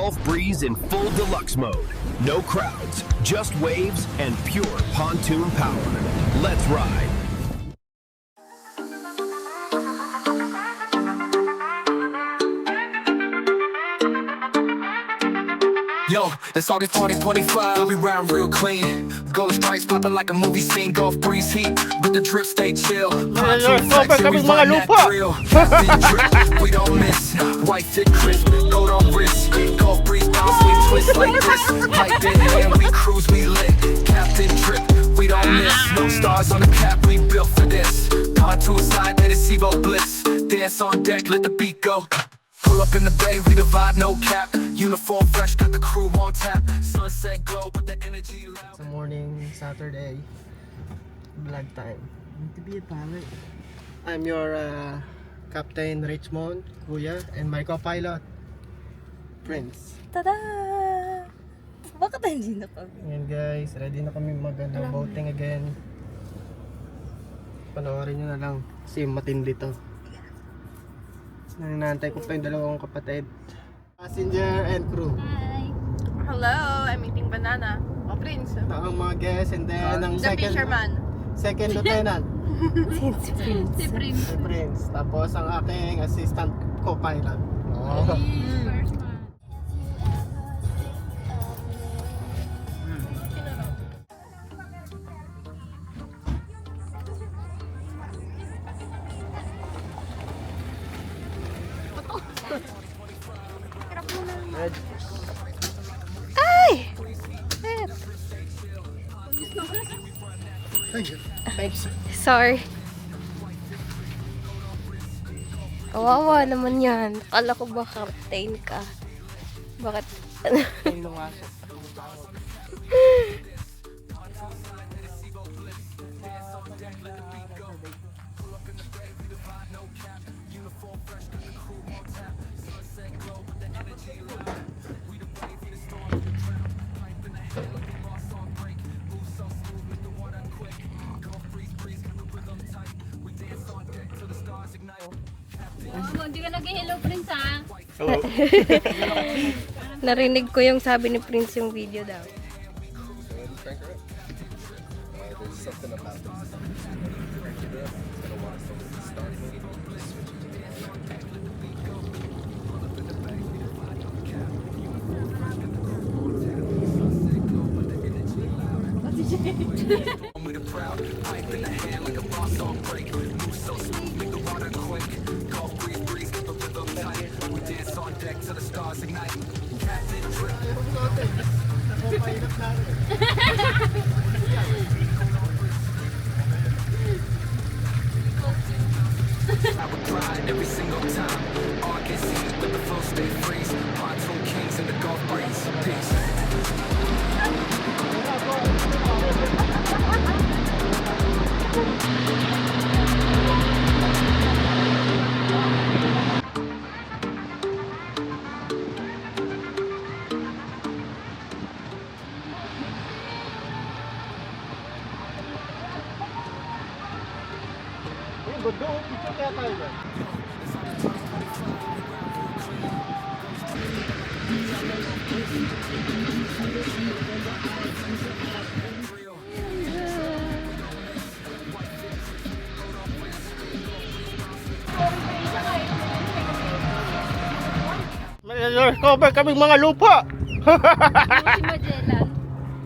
Gulf Breeze in full deluxe mode. No crowds, just waves and pure pontoon power. Let's ride. Yo, it's August 2025, we round real clean. Gold stripes popping like a movie scene. Gulf breeze heat, with the drip stay chill. Pontoon flex, and we run that drill. Captain drip, we don't miss. White fit crisp, gold on wrist. Gulf breeze bounce, we twist like this. Pipe in hand, we cruise, we lit. Captain drip, we don't miss. No stars on the cap, we built for this. Pontoon slide, let it see bliss. Dance on deck, let the beat go. Pull up in the bay, we divide, no cap. Uniform fresh, got the crew on tap. Sunset glow, but the energy loud. Sa morning, Saturday, vlog time. I'm your Captain Richmond, Kuya, and my co-pilot, Prince. Tada! Bakit hindi na pa? Ngayon guys, ready na kami boating again. Panoorin nyo na lang, kasi matindi to. Nanantay ko pa yung dalawang kapatid. Passenger and crew. Hi! Hello, I'm eating banana. Oh, Prince. Ito ang mga guests and then ang The fisherman. second lieutenant, Si Prince. Si Prince. si Prince. Tapos ang aking assistant co-pilot. Oh. First one. Red. Ay! Thanks. Sorry. Kawawa naman yan. Akala ko ba captain ka? Bakit? Yung mga Hindi ka nag-hello, Prince, ha? Narinig ko yung sabi ni Prince yung video daw. With a proud pipe in the hand like a boss on break. Move so smooth, make the water quake. Gulf breeze, breeze, keep the rhythm tight. We dance on deck till the stars ignite. Captain drip. I would ride every single time. August heat, let the flow stay freeze. Pontoon kings in the Gulf breeze. Peace. picture kaya tayo dyan. May cover kaming mga lupa. Si Magellan.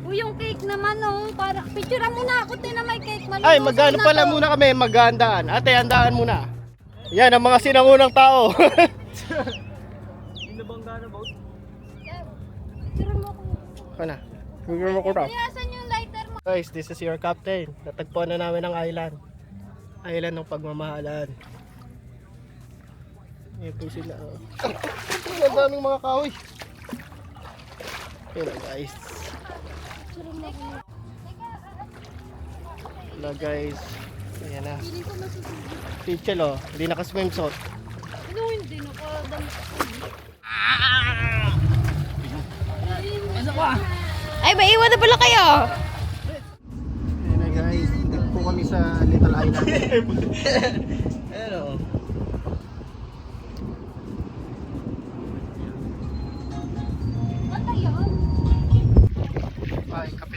Uy, yung cake naman, oh. Para, picture muna ako, na may cake. Ay, magano pala muna kami, maghandaan. Ate, handaan muna. Yan ang mga sinangunang tao. Picture mo ako. Kana. Picture mo ko raw. Asan yung lighter mo? Guys, this is your captain. Natagpuan na namin ang island. Island ng pagmamahalan. Ayan po sila. Oh. Ang daming mga kahoy. Ayan na guys. Wala guys. Ayan na. Pichel oh. Hindi naka-swim suit. Ano hindi? Nakadami. Ay, may iwan na pala kayo! Ayan na guys. Dito po kami sa Little Island. Ayan oh.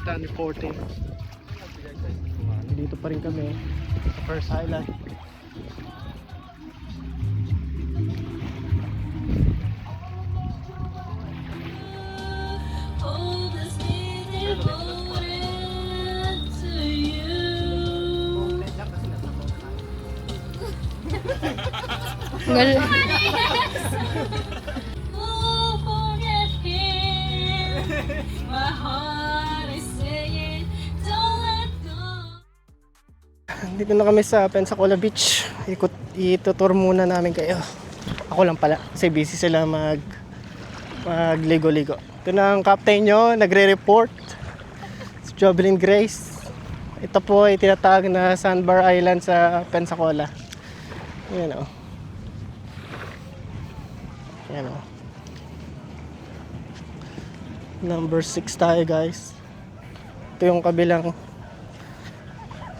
Kapitan reporting. Dito pa rin kami sa First Island. Ngal. Dito na kami sa Pensacola Beach. Itutour muna namin kayo. Ako lang pala kasi busy sila magligo-ligo. Ito na ang captain nyo, nagre-report. Si Jovelyn Grace. Ito po ay tinatawag na Sandbar Island sa Pensacola. Ayan o. Ayan o. Number 6 tayo guys. Ito yung kabilang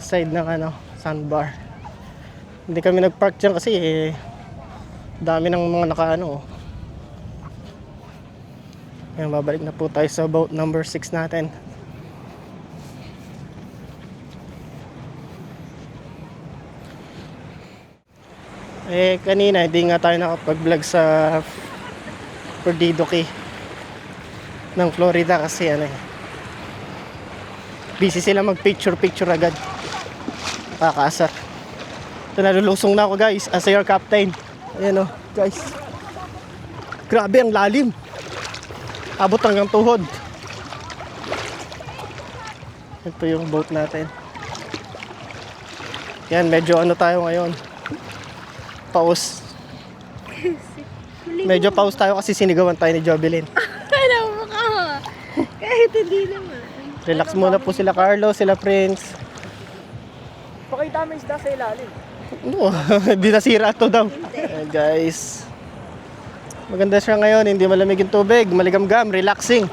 side ng sandbar. Hindi kami nagpark dyan kasi dami ng mga nakaano. Ayan, babalik na po tayo sa boat number 6 natin. Kanina hindi nga tayo nakapag-vlog sa Perdido Key ng Florida kasi busy sila mag-picture agad. Nakakaasar. Ito, nalulusong na ako guys as your captain. Ayan o guys. Grabe ang lalim. Abot hanggang tuhod. Ito yung boat natin. Yan, medyo tayo ngayon. Paus. Medyo paus tayo kasi sinigawan tayo ni Jovelyn. Alam mo ka. Kahit hindi naman. Relax muna po sila Carlo, sila Prince. Pakita mo isda sa ilalim. No, di nasira to daw. Guys. Maganda siya ngayon, hindi malamig yung tubig, maligamgam, relaxing.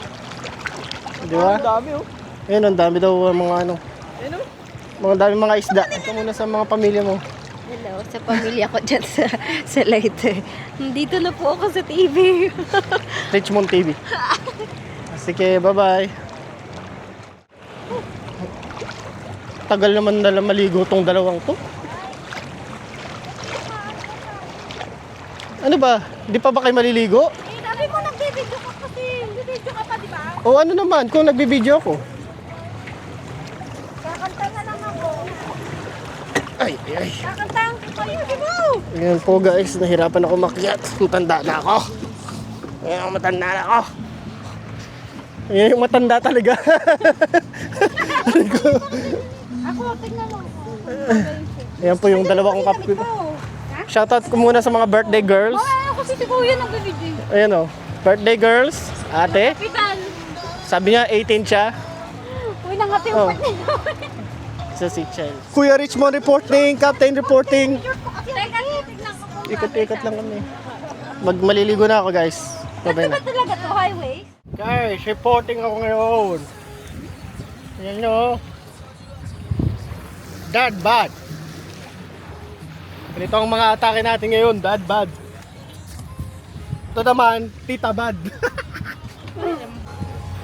Di ba? Ang dami oh. Ayun, ang dami daw mga Ano? mga dami mga isda. Ito muna sa mga pamilya mo. Hello, sa pamilya ko dyan sa Leyte. Dito na po ako sa TV. Richmond TV. Sige, bye-bye. Tagal naman na maligo tong dalawang to. Ano ba? Di pa ba kayo maliligo? Sabi mo nagbibideo ka kasi. Nagbibideo ka pa, di ba? O ano naman, kung nagbibideo ako. Kakanta na lang ako. Ay. Kakantahan ko kayo, di ba? Ayan po guys, nahirapan ako makyat. Matanda na ako. Ayan, matanda na ako. Ayan yung matanda talaga. Ako, tignan mo. Ayan po yung dalawa kong kapit. Shoutout ko muna sa mga birthday girls. Ako si Kuya nagbibideo. Ayan o, birthday girls, ate. Kapitan. Sabi niya 18 siya. Uy, nangati Oh. yung pati. Sa si Chel. Kuya Richmond reporting, Captain reporting. Teka, tignan ko kung Ikot-ikot lang kami. Maliligo na ako guys. Babay na. ba talaga to, highway? Guys, reporting ako ngayon. Ayan nyo. Dad bad. Ganito ang mga atake natin ngayon, dad bad. Ito naman, tita bad.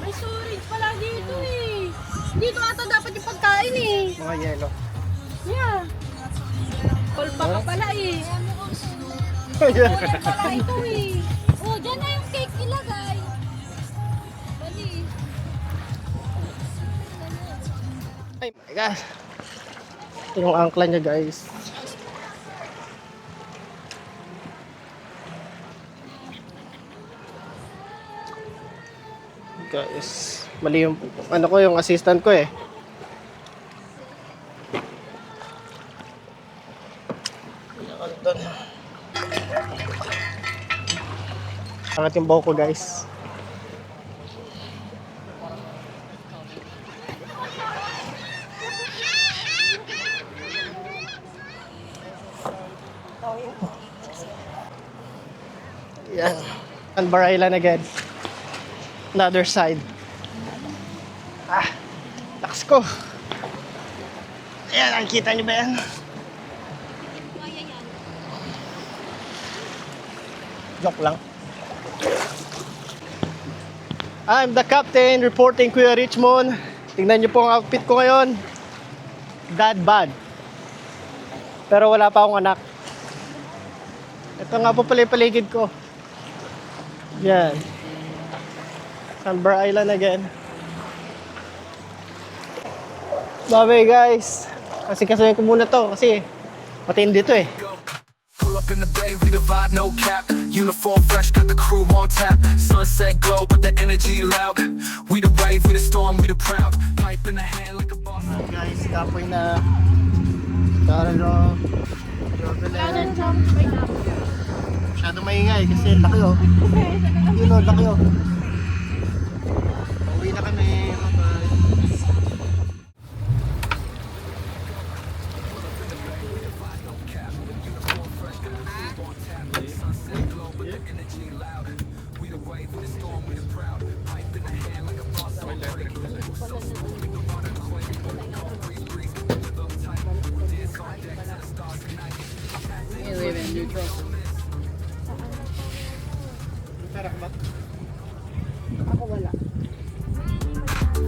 May storage pala dito eh. Dito ata dapat yung pagkain eh. Mga yelo. Yeah. Kolba ka pala eh. Kulang pala ito eh. Oh, dyan na yung cake ilagay. Bali. Ay my God. Ito yung angkla niya guys. Guys, mali yung yung assistant ko eh. Angat yung buhok ko guys. Yan. Sandbar Island again. Another side. Lakas ko. Ayan, nakikita niyo ba yan? Joke lang. I'm the captain reporting Kuya Richmond. Tingnan nyo po ang outfit ko ngayon. Dad bod. Pero wala pa akong anak. Ito nga po pala yung paligid ko. Yan. Sandbar Island again. Bye guys. Kasi kasuhin ko muna to kasi matindi to eh. Pull up in the bay, we divide, no cap. Uniform fresh, got the crew on tap. Sunset glow, but the energy loud. We the wave, we the storm, we the proud. Pipe in the hand like a boss. Guys, kapoy na. Taralo. Masyadong maingay kasi laki oh. Yun oh, laki oh. Pauwi na kami.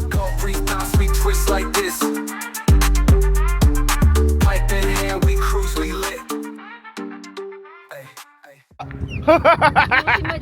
Go breathe, bounce, we twist like this. Pipe in hand, we cruise, we lit. Hey, hey.